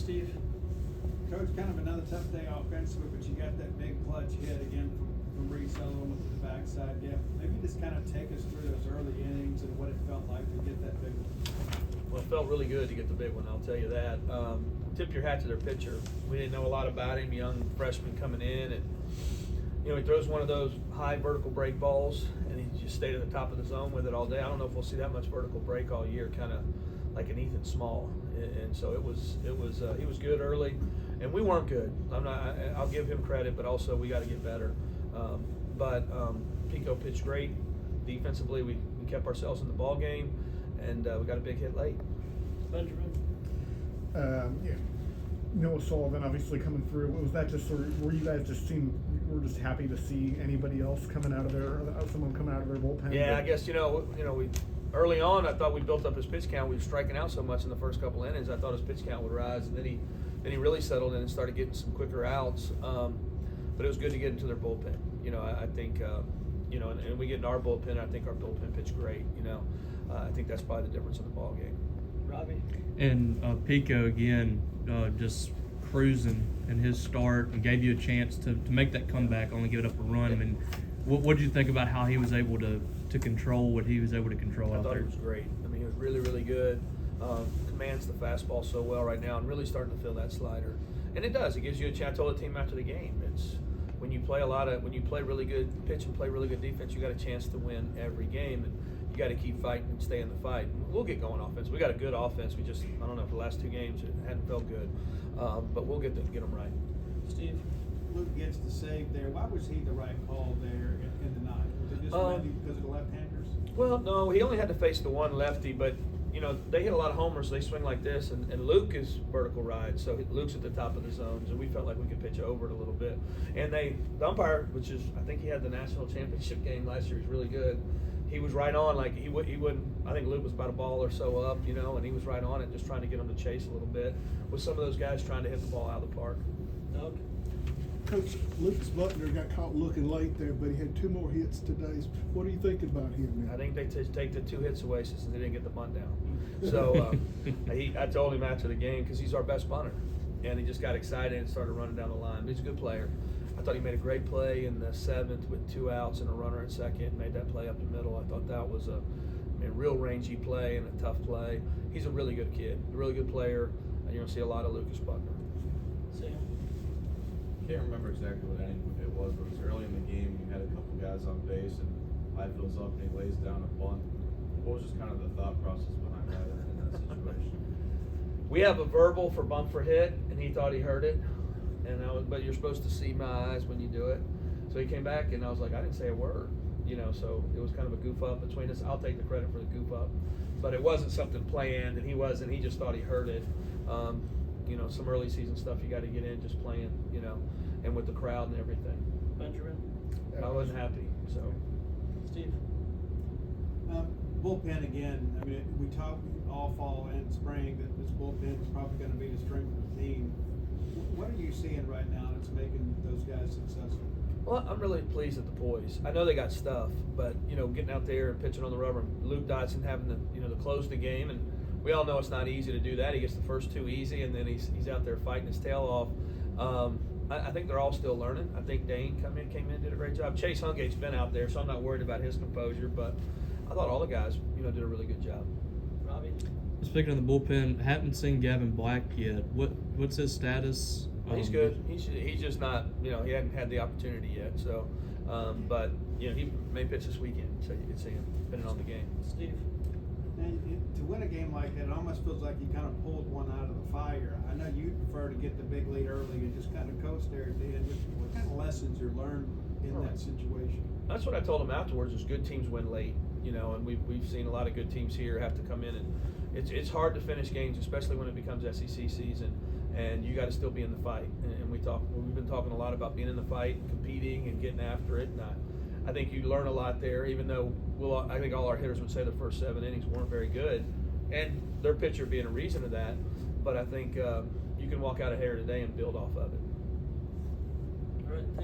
Steve? Coach, kind of another tough day offensively, but you got that big clutch hit again from Reed Sullivan with the backside. Yeah, maybe just kind of take us through those early innings and what it felt like to get that big one. Well, it felt really good to get the big one, I'll tell you that. Tip your hat to their pitcher. We didn't know a lot about him, young freshman coming in, and he throws one of those high vertical break balls, and he just stayed at the top of the zone with it all day. I don't know if we'll see that much vertical break all year, kind of like an Ethan Small, and so he was good early, and we weren't good. I'll give him credit, but also we got to get better. But Pico pitched great. Defensively, we kept ourselves in the ball game, and we got a big hit late. Benjamin? Yeah. Noah Sullivan obviously coming through. Was that just sort of, were you guys were just happy to see anybody else coming out of there, someone coming out of their bullpen? Yeah, I guess, we early on I thought we built up his pitch count. We were striking out so much in the first couple innings. I thought his pitch count would rise, and then he really settled in and started getting some quicker outs. But it was good to get into their bullpen. I think, and we get into our bullpen. I think our bullpen pitched great. I think that's probably the difference in the ball game. Robbie? And Pico again, just cruising in his start and gave you a chance to make that comeback, only give it up a run. I mean, what did you think about how he was able to control what he was able to control out there? I thought he was great. I mean, he was really, really good. Commands the fastball so well right now, and really starting to feel that slider. And it does. It gives you a chance. I told the team after the game, it's when you play really good pitch and play really good defense, you got a chance to win every game, and you got to keep fighting and stay in the fight. We'll get going offense. We got a good offense. We just, I don't know, for the last two games it hadn't felt good, but we'll get them right. Steve? Luke gets the save there. Why was he the right call there in the ninth? Was it just maybe because of the left-handers? Well, no, he only had to face the one lefty, but they hit a lot of homers. They swing like this, and Luke is vertical ride, so Luke's at the top of the zones, and we felt like we could pitch over it a little bit. And the umpire, which is, I think he had the national championship game last year, he's really good. He was right on, like he wouldn't. I think Luke was about a ball or so up, and he was right on it, just trying to get him to chase a little bit. With some of those guys trying to hit the ball out of the park. Doug? Coach, Lucas Butler got caught looking late there, but he had two more hits today. What are you thinking about him now? I think they take the 2 hits away since they didn't get the bunt down. So I told him after the game, because he's our best bunter, and he just got excited and started running down the line. But he's a good player. I thought he made a great play in the 7th with 2 outs and a runner at second. Made that play up the middle. I thought that was a real rangy play and a tough play. He's a really good kid, a really good player. And you're gonna see a lot of Lucas Butler. Sam? Can't remember exactly what inning it was, but it was early in the game. You had a couple guys on base, and Highfield's up and he lays down a bunt. What was just kind of the thought process behind that in that situation? We have a verbal for bump for hit, and he thought he heard it. But you're supposed to see my eyes when you do it. So he came back, and I was like, I didn't say a word, So it was kind of a goof up between us. I'll take the credit for the goof up, but it wasn't something planned, and he wasn't. He just thought he heard it. Some early season stuff you got to get in just playing, and with the crowd and everything. Benjamin? I wasn't happy. So. Steve? Bullpen again. I mean, we talked all fall and spring that this bullpen is probably going to be the strength of the team. What are you seeing right now that's making those guys successful? Well, I'm really pleased at the boys. I know they got stuff, but getting out there and pitching on the rubber, and Luke Dodson having to close the game, and we all know it's not easy to do that. He gets the first 2 easy, and then he's out there fighting his tail off. I think they're all still learning. I think Dane came in, did a great job. Chase Hungate's been out there, so I'm not worried about his composure. But I thought all the guys, did a really good job. Robbie? Speaking of the bullpen, haven't seen Gavin Black yet. What's his status? He's good. He's just not. He hadn't had the opportunity yet. So, but he may pitch this weekend, so you can see him depending on the game. Steve? And to win a game like that, it almost feels like you kind of pulled one out of the fire. I know you prefer to get the big lead early and just kind of coast there at the end. What kind of lessons you learned in that situation? That's what I told him afterwards. Is good teams win late, and we've seen a lot of good teams here have to come in, and it's hard to finish games, especially when it becomes SEC season, and you got to still be in the fight. And we've been talking a lot about being in the fight, competing, and getting after it. And I think you learn a lot there, even though I think all our hitters would say the first 7 innings weren't very good, and their pitcher being a reason of that. But I think you can walk out of here today and build off of it. All right, thank